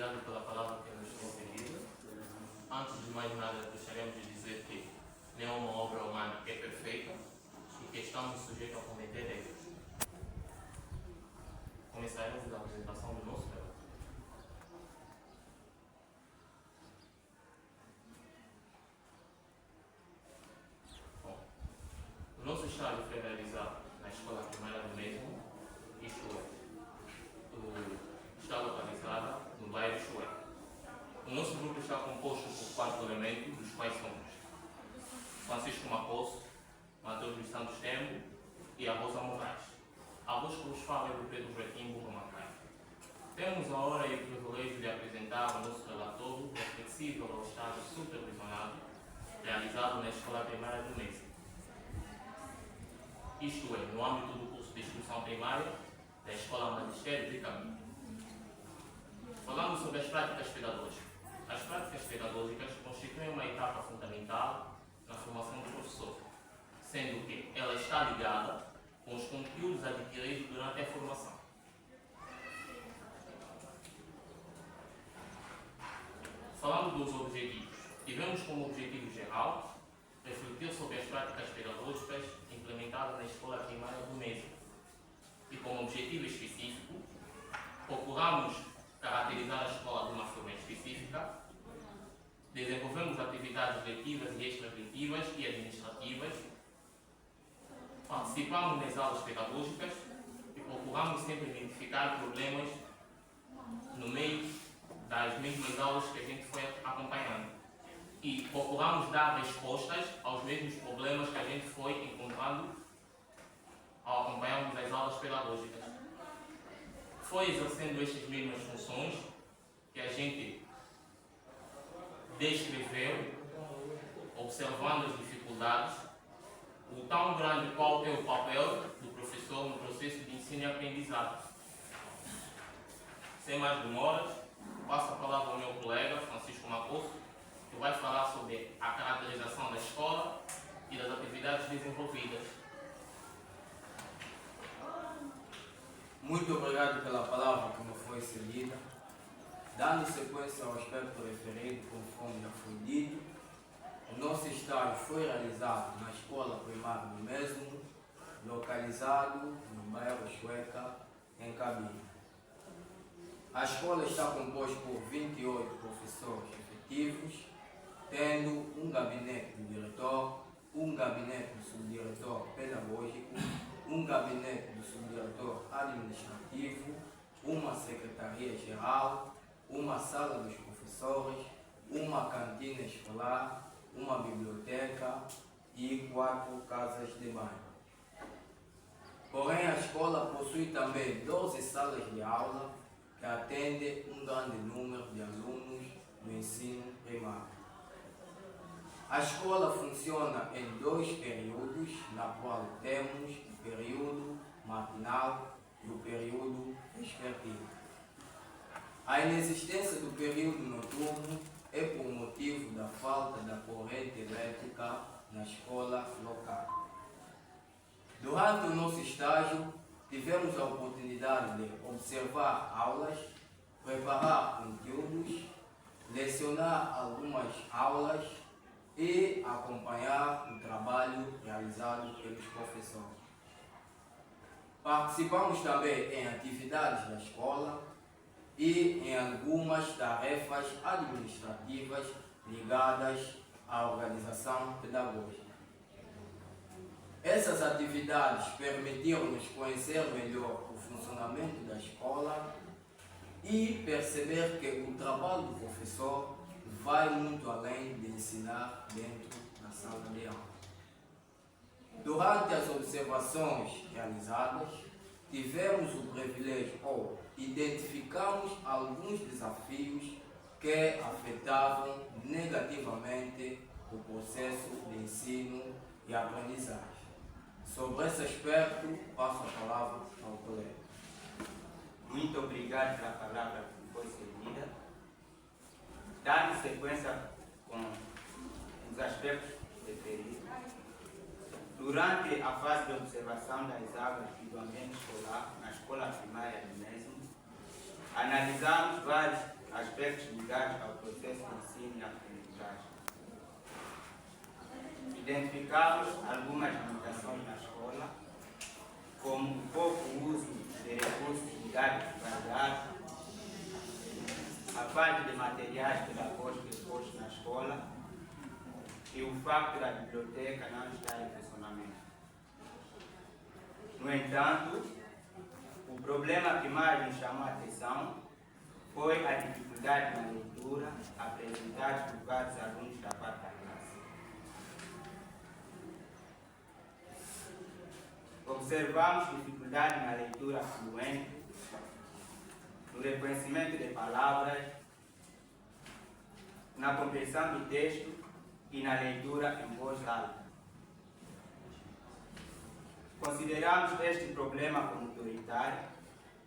obrigado pela palavra que nos foi pedida. Antes de mais nada, gostaríamos de dizer que nenhuma obra humana é perfeita e que estamos sujeitos a cometer erros. Começaremos a apresentação do nosso relator. Bom, o nosso estágio foi realizado na escola primária do mesmo, isto é, está localizada no bairro Chué. O nosso grupo está composto por 4 elementos, dos quais somos Francisco Maposo, Matheus dos Santos Tempo e a Rosa Moraes. A voz que vos fala é do Pedro Joaquim Burro-Macaio. Temos a honra e o privilégio de apresentar o nosso relatório reflexivo ao estágio supervisionado realizado na escola primária do mês. Isto é, no âmbito do curso de instrução primária da Escola Magistério de Caminho. Falando sobre as práticas pedagógicas. As práticas pedagógicas constituem uma etapa fundamental na formação do professor, sendo que ela está ligada com os conteúdos adquiridos durante a formação. Falando dos objetivos, tivemos como objetivo geral refletir sobre as práticas pedagógicas implementadas na escola primária do mês. E como objetivo específico, procuramos caracterizar a escola de uma forma específica, desenvolvemos atividades letivas e extraletivas e administrativas, participamos nas aulas pedagógicas e procuramos sempre identificar problemas no meio das mesmas aulas que a gente foi acompanhando e procuramos dar respostas aos mesmos problemas que a gente foi encontrando ao acompanharmos as aulas pedagógicas. Foi exercendo estas mesmas funções que a gente descreveu, observando as dificuldades, o tão grande qual é o papel do professor no processo de ensino e aprendizagem. Sem mais demoras, passo a palavra ao meu colega Francisco Maposo, que vai falar sobre a caracterização da escola e das atividades desenvolvidas. Muito obrigado pela palavra que me foi cedida. Dando sequência ao aspecto referido, conforme já foi dito, o nosso estágio foi realizado na escola primária do mesmo, localizado no bairro Chueca, em Cabinho. A escola está composta por 28 professores efetivos, tendo um gabinete do diretor, um gabinete do subdiretor pedagógico, um gabinete do subdiretor administrativo, uma secretaria-geral, uma sala dos professores, uma cantina escolar, uma biblioteca e 4 casas de banho. Porém, a escola possui também 12 salas de aula que atendem um grande número de alunos no ensino primário. A escola funciona em 2 períodos, na qual temos o período matinal e o período vespertino. A inexistência do período noturno é por motivo da falta da corrente elétrica na escola local. Durante o nosso estágio, tivemos a oportunidade de observar aulas, preparar conteúdos, lecionar algumas aulas e acompanhar o trabalho realizado pelos professores. Participamos também em atividades da escola e em algumas tarefas administrativas ligadas à organização pedagógica. Essas atividades permitiram-nos conhecer melhor o funcionamento da escola e perceber que o trabalho do professor vai muito além de ensinar dentro da sala de aula. Durante as observações realizadas, tivemos o privilégio ou identificamos alguns desafios que afetavam negativamente o processo de ensino e aprendizagem. Sobre esse aspecto, passo a palavra ao colega. Muito obrigado pela palavra que foi cedida. Dando sequência com os aspectos referidos, durante a fase de observação das aulas e do ambiente escolar, na escola primária do mesmo, analisamos vários aspectos ligados ao processo de ensino e aprendizagem. Identificamos algumas limitações na escola, como o pouco uso de recursos didáticos variados, a falta de materiais pedagógicos expostos na escola e o facto da biblioteca não estar em funcionamento. No entanto, o problema que mais nos chamou a atenção foi a dificuldade na leitura apresentada por vários alunos da quarta classe. Observamos dificuldade na leitura fluente, no reconhecimento de palavras, na compreensão do texto e na leitura em voz alta. Consideramos este problema como prioritário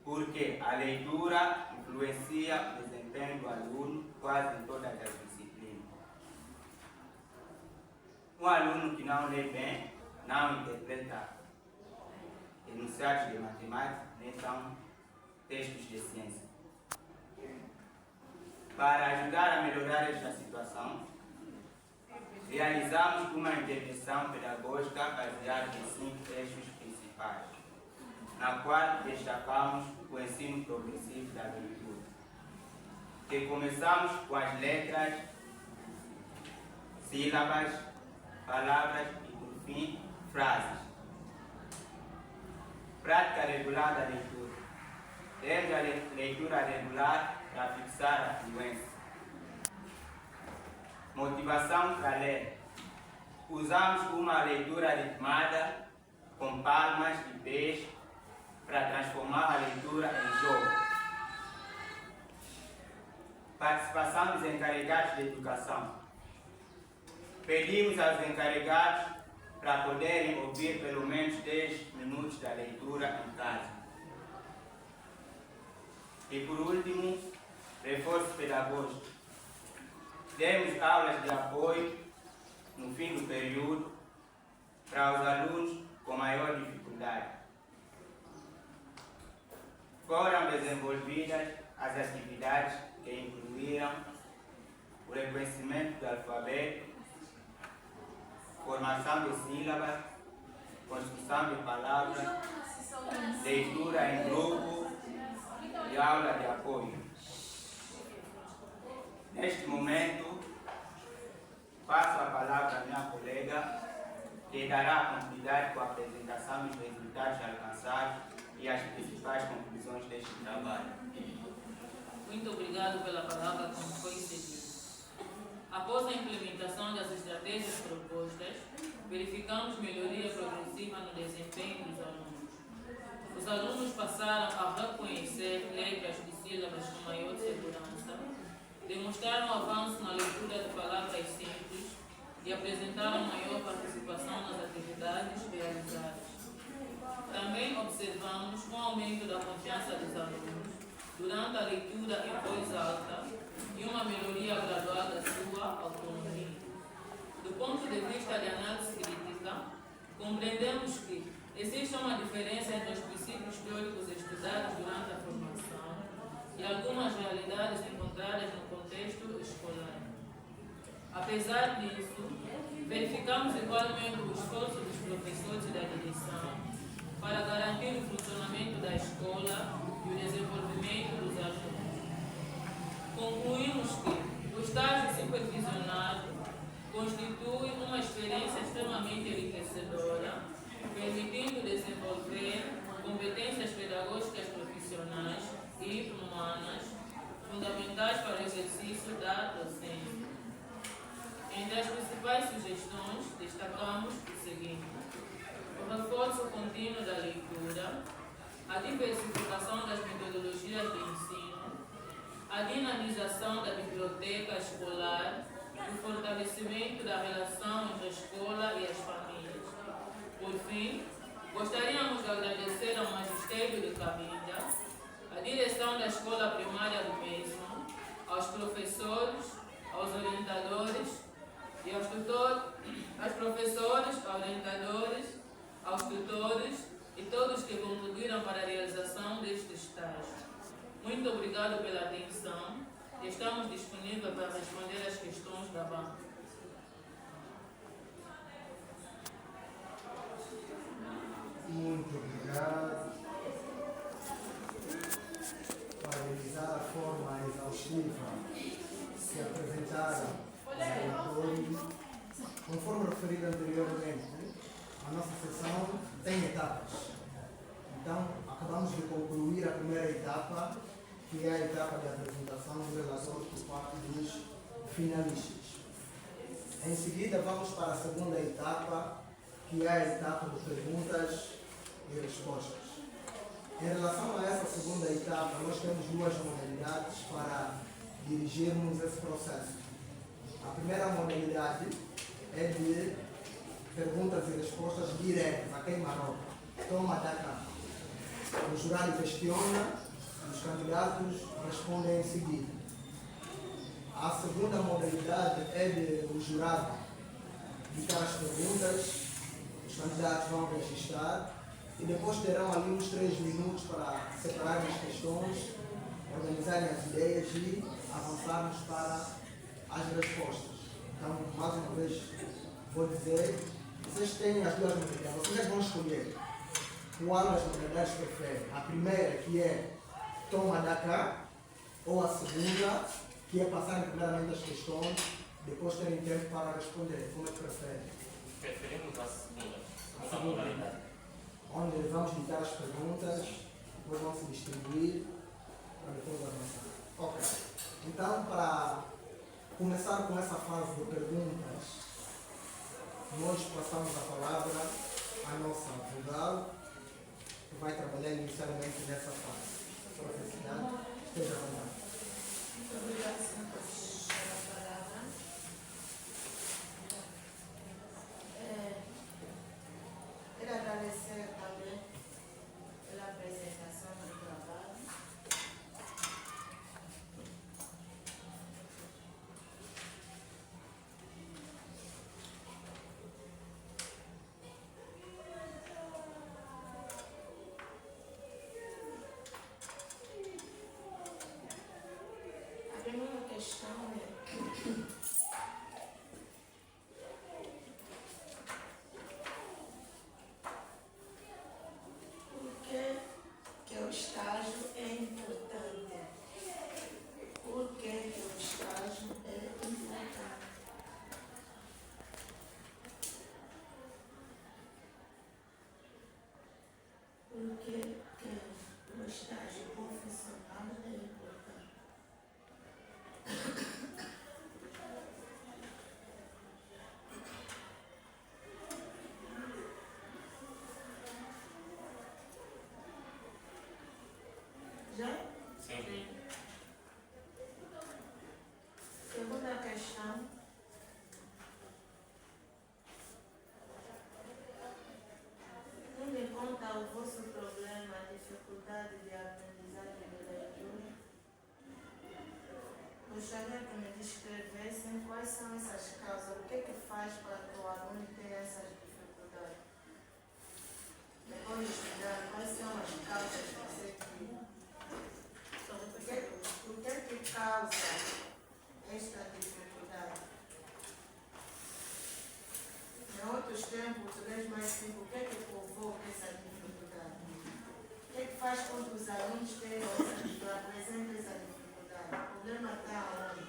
porque a leitura influencia o desempenho do aluno quase em todas as disciplinas. Um aluno que não lê bem não interpreta enunciados de matemática, nem são textos de ciência. Para ajudar a melhorar esta situação, realizamos uma intervenção pedagógica baseada em 5 eixos principais, na qual destacamos o ensino progressivo da leitura, que começamos com as letras, sílabas, palavras e, por fim, frases. Prática regular da leitura. Temos a leitura regular para fixar a fluência. Motivação para ler. Usamos uma leitura ritmada com palmas e pés para transformar a leitura em jogo. Participação dos encarregados de educação. Pedimos aos encarregados para poderem ouvir pelo menos 10 minutos da leitura em casa. E por último, reforço pedagógico. Demos aulas de apoio no fim do período para os alunos com maior dificuldade. Foram desenvolvidas as atividades que incluíram o reconhecimento do alfabeto, formação de sílabas, construção de palavras, leitura em grupo e aula de apoio. Neste momento, passo a palavra à minha colega, que dará continuidade com a apresentação dos resultados alcançados e as principais conclusões deste trabalho. Muito obrigado pela palavra, como foi seguido. Após a implementação das estratégias propostas, verificamos melhoria progressiva no desempenho dos alunos. Os alunos passaram a reconhecer letras de sílabas com maior segurança, demonstraram avanço na leitura de palavras simples e apresentaram maior participação nas atividades realizadas. Também observamos um aumento da confiança dos alunos durante a leitura em voz alta e uma melhoria gradual da sua autonomia. Do ponto de vista de análise crítica, compreendemos que existe uma diferença entre os princípios teóricos estudados durante a formação e algumas realidades encontradas no contexto escolar. Apesar disso, verificamos igualmente o esforço dos professores e da direção para garantir o funcionamento da escola e o desenvolvimento dos alunos. Concluímos que o estágio supervisionado constitui uma experiência extremamente enriquecedora, permitindo desenvolver competências pedagógicas profissionais e humanas fundamentais para o exercício da docência. Entre as principais sugestões, destacamos o seguinte: o reforço contínuo da leitura, a diversificação das metodologias de ensino, a dinamização da biblioteca escolar e o fortalecimento da relação entre a escola e as famílias. Por fim, gostaríamos de agradecer ao Magistério de Cabinda, à direção da escola primária do mesmo, aos professores, aos orientadores e aos tutores, aos professores, aos orientadores, aos tutores e todos que contribuíram para a realização deste estágio. Muito obrigado pela atenção Estamos disponíveis para responder às questões da banca. Muito obrigado. Para revisar a forma exaustiva se apresentaram os relatores, conforme referido anteriormente, a nossa sessão tem etapas. Então, acabamos de concluir a primeira etapa, que é a etapa de apresentação do relator por parte dos finalistas. Em seguida, vamos para a segunda etapa, que é a etapa de perguntas e respostas. Em relação a essa segunda etapa, nós temos duas modalidades para dirigirmos esse processo. A primeira modalidade é de perguntas e respostas diretas, a queima-roupa. Toma da cá. O jurado questiona, os candidatos respondem em seguida. A segunda modalidade é de o jurado ditar as perguntas, os candidatos vão registrar e depois terão ali uns 3 minutos para separarem as questões, organizarem as ideias e avançarmos para as respostas. Então, mais uma vez, vou dizer, vocês têm as duas modalidades, vocês vão escolher qual as modalidades preferem. A primeira, que é toma da cá, ou a segunda, que é passarem primeiramente as questões, depois terem tempo para responder. Como é que preferem? Preferimos a segunda. A segunda, onde vamos ditar as perguntas, depois vão se distribuir para depois avançar. Ok. Então, para começar com essa fase de perguntas, nós passamos a palavra à nossa vogal, que vai trabalhar inicialmente nessa fase. Professional, esteja à vontade. Muito obrigada, senhor professor, pela palavra. Quero agradecer também pela apresentação do trabalho. A primeira questão é por que o estágio é importante? Por que o estágio é importante? Por que o estágio profissional é importante? Já? Sim. Segunda questão. Tendo em conta o vosso problema, a dificuldade de aprendizagem do leitor, gostaria que me descrevessem quais são essas causas, o que é que faz para que o aluno tenha essas dificuldades. Depois de estudar, quais são as causas que você tem? O que é que causa esta dificuldade? Em outros tempos, 3 mais 5, o que é que provoca essa dificuldade? O que é que faz com que os alunos tenham apresentem essa dificuldade? O problema está onde?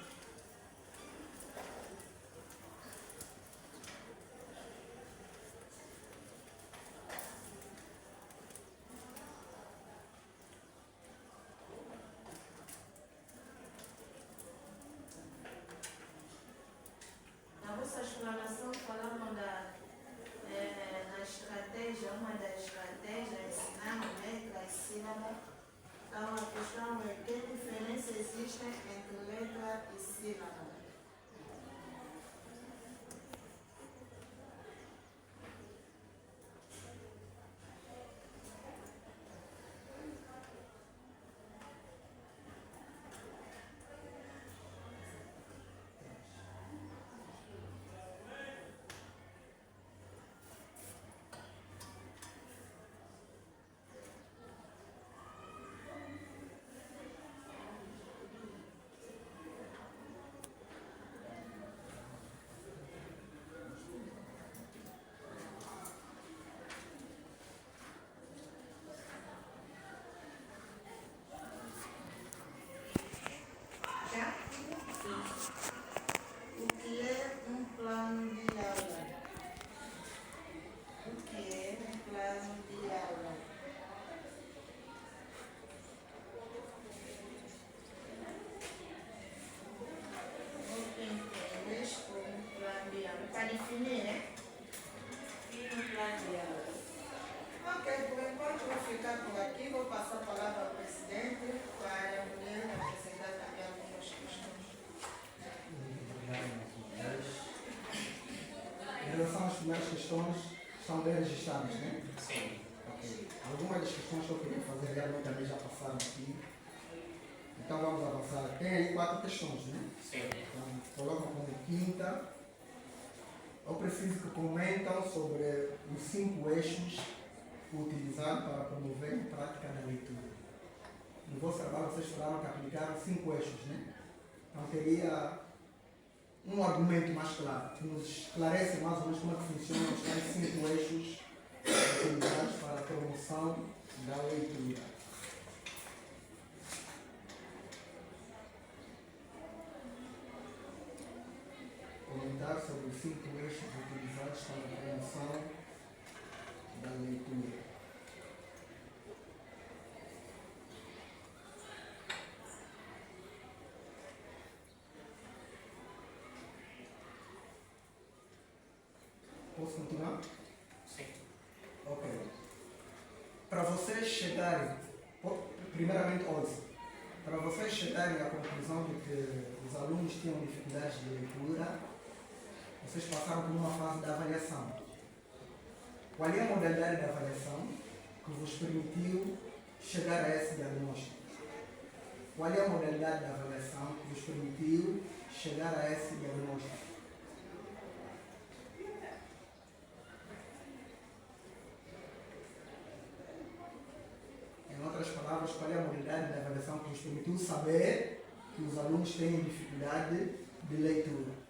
primeiras questões estão bem registradas, né? Sim. Ok. Algumas das questões que eu queria fazer realmente também já passaram aqui. Então vamos avançar. Tem aí 4 questões, né? Sim. Então, colocam como quinta. Eu preciso que comentam sobre os 5 eixos utilizados para promover a prática da leitura. No vosso trabalho vocês falaram que aplicaram 5 eixos, né? Então queria um argumento mais claro, que nos esclarece mais ou menos como é que funcionam os tais 5 eixos utilizados para a promoção da leitura. Comentar sobre os 5 eixos utilizados para a promoção da leitura. Posso continuar? Sim. Ok. Para vocês chegarem, primeiramente ouçam, para vocês chegarem à conclusão de que os alunos tinham dificuldades de leitura, vocês passaram por uma fase de avaliação. Qual é a modalidade de avaliação que vos permitiu chegar a esse diagnóstico? Qual é a modalidade de avaliação que vos permitiu chegar a esse diagnóstico? Em outras palavras, qual é a modalidade de avaliação que vos permitiu saber que os alunos têm dificuldade de leitura?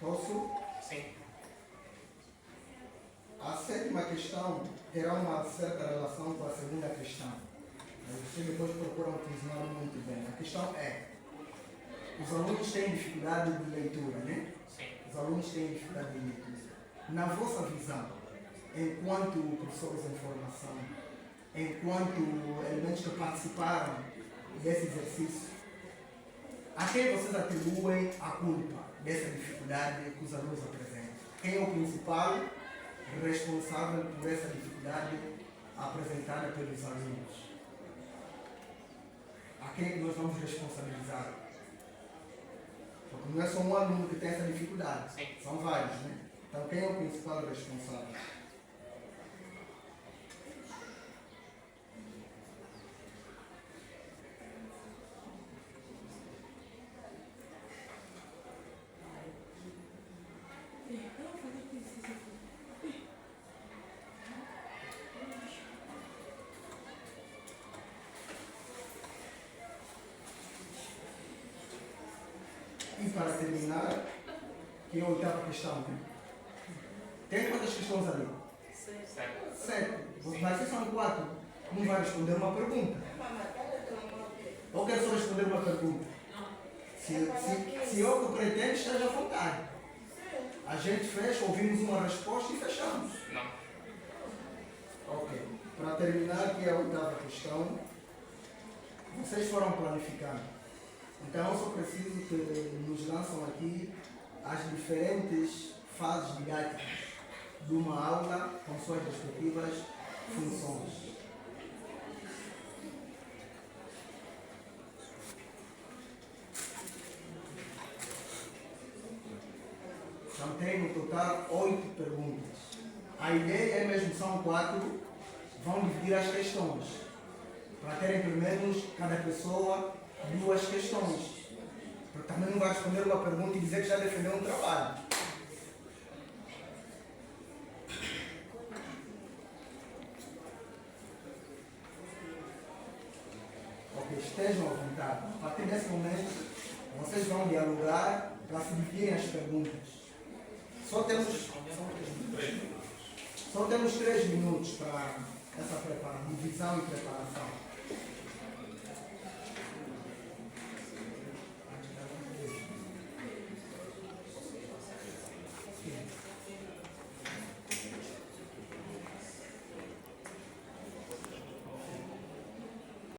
Posso? Sim. A 7ª questão terá uma certa relação com a 2ª questão. Mas vocês depois procuram funcionar muito bem. A questão é: os alunos têm dificuldade de leitura, né? Sim. Os alunos têm dificuldade de leitura. Na vossa visão, enquanto professores em formação, enquanto elementos que participaram desse exercício, a quem vocês atribuem a culpa dessa dificuldade que os alunos apresentam? Quem é o principal responsável por essa dificuldade apresentada pelos alunos? A quem é que nós vamos responsabilizar? Porque não é só um aluno que tem essa dificuldade, Sim. são vários, né? Então quem é o principal responsável? E para terminar, que é a 8ª questão. Tem quantas questões ali? Certo. 7. Mas vocês são 4. Não vai responder uma pergunta. Ou quero só responder uma pergunta? Se eu que pretendo, esteja à vontade. A gente fecha, ouvimos uma resposta e fechamos. Não. Ok. Para terminar, que é a 8ª questão, vocês foram planificando. Então eu só preciso que nos lançam aqui as diferentes fases didáticas de uma aula com suas respectivas funções. Então tem no total 8 perguntas. A ideia é mesmo, são 4, vão dividir as questões, para terem pelo menos cada pessoa 2 questões. Porque também não vai responder uma pergunta e dizer que já defendeu um trabalho. Ok, estejam à vontade. A partir desse momento, vocês vão dialogar para se dividirem as perguntas. Só temos 3 minutos para essa divisão e preparação.